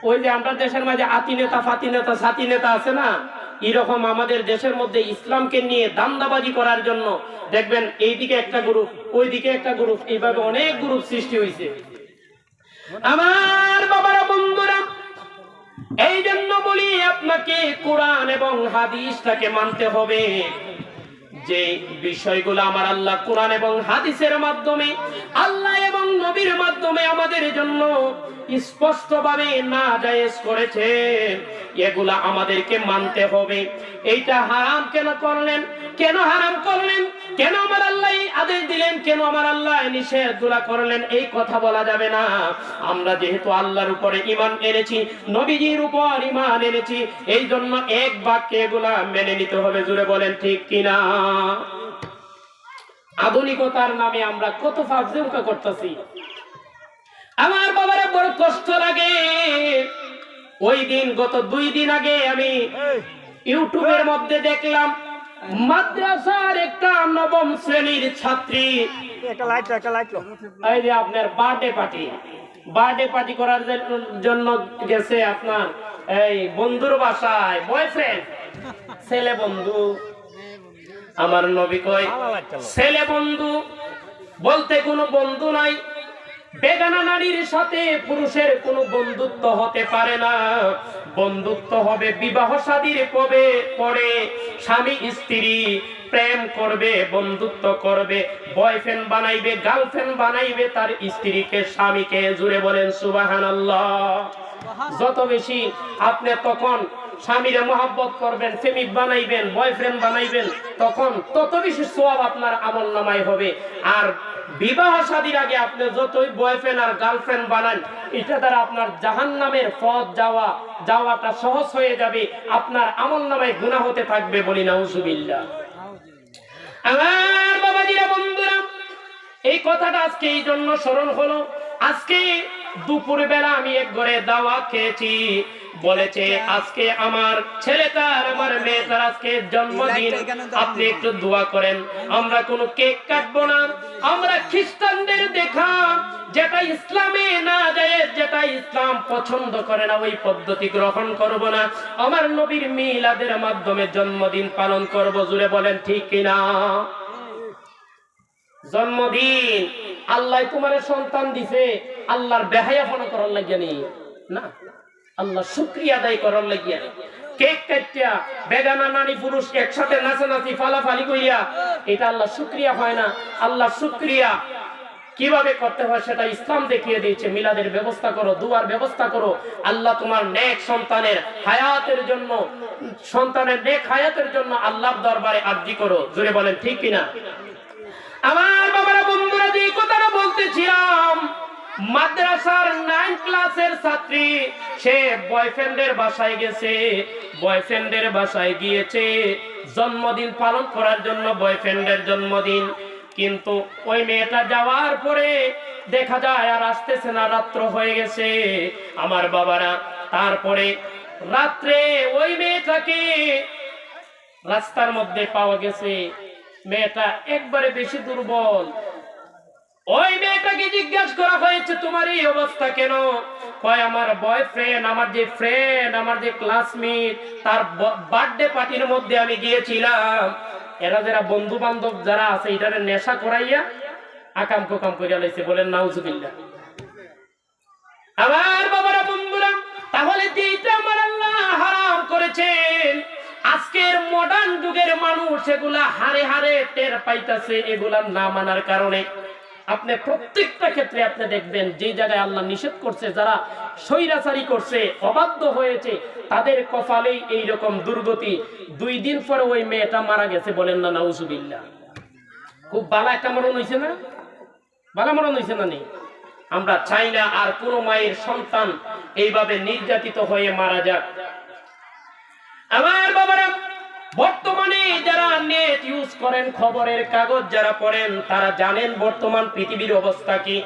ওই যে আমরা দেশের মাঝে আতি নেতা, ফাতি নেতা, সাতি নেতা আছে না, এরকম আমাদের দেশের মধ্যে ইসলামকে নিয়ে দান্দাবাজি করার জন্য দেখবেন এইদিকে একটা গ্রুপ, ওইদিকে একটা গ্রুপ, এইভাবে অনেক গ্রুপ সৃষ্টি হয়েছে। আমার বাবারা, বন্ধুরা, এই জন্য বলি আপনাকে কোরআন এবং হাদিসটাকে মানতে হবে। যে বিষয়গুলো আমার আল্লাহ কোরআন এবং হাদিসের মাধ্যমে, আল্লাহ এবং নবীর মাধ্যমে আমাদের জন্য স্পষ্টভাবে নাজায়েজ করেছে, এগুলা আমাদেরকে মানতে হবে। এইটা হারাম কেন করলেন, কেন হারাম করলেন, কেন আমার আল্লাহ আদেশ দিলেন, কেন আমার আল্লাহ নিষেধগুলা করলেন, এই কথা বলা যাবে না। আমরা যেহেতু আল্লাহর উপরে ঈমান এনেছি, নবীজির উপর ঈমান এনেছি, এই জন্য এক বাক্যে এগুলা মেনে নিতে হবে। জুড়ে বলেন ঠিক কিনা? আধুনিকতার নামে আমরা কত ফাজলামো করতেছি। আমার বাবারা বড় কষ্ট লাগে। ওই দিন গত 2 দিন আগে আমি ইউটিউবের মধ্যে দেখলাম মাদ্রাসার একটা 9ম শ্রেণীর ছাত্রী, এই যে আপনার বার্থডে পার্টি করার জন্য গেছে আপনার এই বন্ধুর বাসায়, বয়ফ্রেন্ড, ছেলে বন্ধু। আমার নবী কয় ছেলে বন্ধু বলতে কোনো বন্ধু নাই, বেগানা নারীর সাথে পুরুষের কোনো বন্ধুত্ব হতে পারে না। বন্ধুত্ব হবে বিবাহ শাদীর পরে, স্বামী স্ত্রী প্রেম করবে, বন্ধুত্ব করবে, বয়ফ্রেন্ড বানাইবে, গার্লফ্রেন্ড বানাইবে তার স্ত্রীকে, স্বামীকে। জুড়ে বলেন সুবহানাল্লাহ। যত বেশি আপনি তখন স্বামীরে মহব্বত করবেন, প্রেমিক বানাইবেন, বয়ফ্রেন্ড বানাইবেন, তখন তত বেশি সওয়াব আপনার আমলনামায় হবে। আর বিবাহ শাদীর আগে আপনি যতই বয়ফ্রেন্ড আর গার্লফ্রেন্ড বানান, এটা দ্বারা আপনার জাহান্নামের পথ যাওয়াটা সহজ হয়ে যাবে, আপনার আমলনামায় গুনাহ হতে থাকবে। বলি নাউজুবিল্লাহ। আমার বাবাজিরা, বন্ধুরা, এই কথাটা আজকে এই জন্য স্মরণ হলো, আজকে দুপুর বেলা আমি এক ঘরে দাওয়াত খেয়েছি, বলেছে আজকে আমার ছেলেটার আমার মেয়েটার আজকে জন্মদিন, আপনি একটু দোয়া করেন। আমরা কোনো কেক কাটবো না, আমরা খ্রিস্টানদের দেখা যেটা ইসলামে না যায়, যেটা ইসলাম পছন্দ করে না, ওই পদ্ধতি গ্রহণ করব না। আমার নবীর মিলাদের মাধ্যমে জন্মদিন পালন করব। জুড়ে বলেন ঠিক কিনা? জন্মদিন আল্লাহ তোমার সন্তান দিছে, আল্লাহর বেহায়াপনা করার লাগিয়া নেই না, আল্লাহ শুকরিয়া আদায় করার লাগিয়া। কেক কাটিয়া বেগানা নারী পুরুষ একসাথে নাচানাচি ফালাফালি কইয়া এটা আল্লাহ শুকরিয়া হয় না। আল্লাহ শুকরিয়া কিভাবে করতে হয় সেটা ইসলাম দেখিয়ে দিয়েছে। মিলাদের ব্যবস্থা করো, দুয়ার ব্যবস্থা করো, আল্লাহ তোমার নেক সন্তানের হায়াতের জন্য, সন্তানের নেক হায়াতের জন্য আল্লাহর দরবারে আরজি করো। জোরে বলেন ঠিক কিনা? আমার বাবারা, বন্ধুরা, যে কথাটা বলতেছিলাম, মাদ্রাসার 9 ক্লাসের ছাত্রী, সে বয়ফ্রেন্ডের বাসায় গেছে, বয়ফ্রেন্ডের বাসায় গিয়েছে জন্মদিন পালন করার জন্য, বয়ফ্রেন্ডের জন্মদিন। কিন্তু ওই মেয়েটা যাওয়ার পরে দেখা যায় আর আসতেছে না, রাত্র হয়ে গেছে। আমার বাবারা, তারপরে রাত্রে ওই মেয়েটাকে রাস্তার মধ্যে পাওয়া গেছে। মেয়েটা একবারে বেশি দুর্বল। ওই মেয়েটাকে জিজ্ঞাসা করা হয়েছে তোমার এই অবস্থা কেন? কয় আমার বয়ফ্রেন্ড, আমার যে ফ্রেন্ড, আমার যে ক্লাসমেট, তার বার্থডে পার্টির মধ্যে আমি গিয়েছিলাম। এরা যারা বন্ধু বান্ধব যারা আছে, এটারে নেশা করাইয়া আকাম কোকাম করিয়া লাইছে। বলেন নাউজুবিল্লাহ। আমার বাবারা, বন্ধুরা, তাহলে যেটা আমার আল্লাহ হারাম করেছেন, আজকের মডার্ন যুগের মানুষ এগুলা হারে হারে টের পাইতাছে। এগুলা না মানার কারণে আপনি প্রত্যেকটা ক্ষেত্রে আপনি দেখবেন যে জায়গায় আল্লাহ নিষেধ করছে, যারা স্বৈরাচারী করছে, অবাধ্য হয়েছে, তাদের কপালেই এইরকম দুর্গতি। 2 দিন পরে ওই মেয়েটা মারা গেছে। বলেন না নাউজুবিল্লাহ। খুব বালা একটা মরণ হয়েছে না? বালা মরণ হয়েছে না? নেই। আমরা চাই না আর কোনো মায়ের সন্তান এইভাবে নির্যাতিত হয়ে মারা যাক। আমার বাবারা, বর্তমানে যারা নেট ইউজ করেন, খবরের কাগজ যারা পড়েন, তারা জানেন বর্তমান পৃথিবীর অবস্থা কি।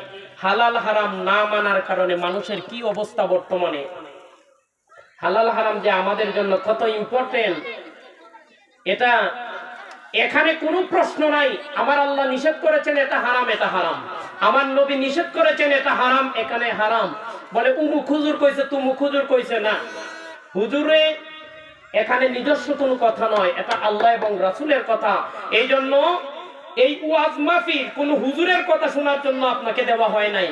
হালাল হারাম না মানার কারণে মানুষের কি অবস্থা বর্তমানে। হালাল হারাম যে আমাদের জন্য কত ইম্পর্টেন্ট, এটা এখানে কোনো প্রশ্ন নাই। আমার আল্লাহ নিষেধ করেছেন এটা হারাম, এটা হারাম। আমার নবী নিষেধ করেছেন এটা হারাম, এখানে হারাম। বলে উমুক হুজুর কইছে, তুমুক হুজুর কইছে, না। হুজুরে এখানে নিজস্ব কোনো কথা নয়, এটা আল্লাহ এবং রাসূলের কথা। এই জন্য এই ওয়াজ মাহফিল কোন হুজুরের কথা শোনার জন্য আপনাকে দেওয়া হয় নাই।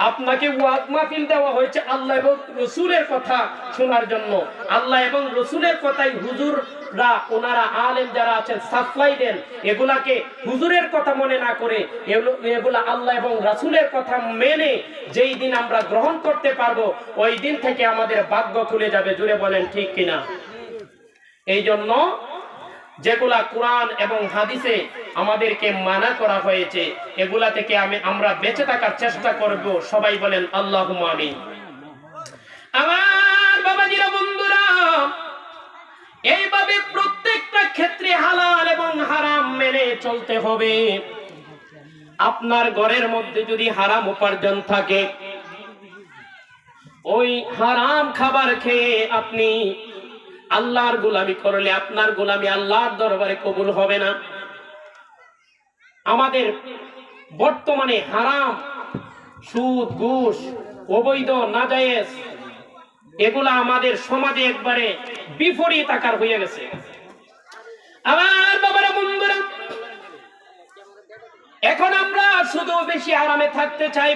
আপনাকে ওয়াজ মাহফিল দেওয়া হয়েছে আল্লাহ এবং রাসূলের কথা শোনার জন্য। আল্লাহ এবং রাসূলের কথাই হুজুররা, ওনারা আলেম যারা আছেন, সাপ্লাই দেন। এগুলাকে হুজুরের কথা মনে না করে এগুলা আল্লাহ এবং রাসূলের কথা মেনে যেই দিন আমরা গ্রহণ করতে পারবো, ওই দিন থেকে আমাদের ভাগ্য খুলে যাবে। জুড়ে বলেন ঠিক কিনা? এই জন্য যেগুলা কোরআন এবং হাদিসে আমাদেরকে মানা করা হয়েছে, এগুলা থেকে আমরা বেঁচে থাকার চেষ্টা করব। সবাই বলেন আল্লাহুম্মা আমিন। আমার বাবাজিরা, বন্ধুরা, এইভাবে প্রত্যেকটা ক্ষেত্রে হালাল এবং হারাম মেনে চলতে হবে। আপনার ঘরের মধ্যে যদি হারাম উপার্জন থাকে, ওই হারাম খাবার খেয়ে আপনি আল্লাহর গোলামি করলে আপনার গোলামি আল্লাহর দরবারে কবুল হবে না। আমাদের বর্তমানে হারাম, সুদ, ঘুষ, অবৈধ, নাজায়েজ, এগুলা আমাদের সমাজে একবারে বিপরীত আকার হয়ে গেছে। আমার বাবারা, বন্ধুরা, এখন আমরা শুধু বেশি আরামে থাকতে চাই।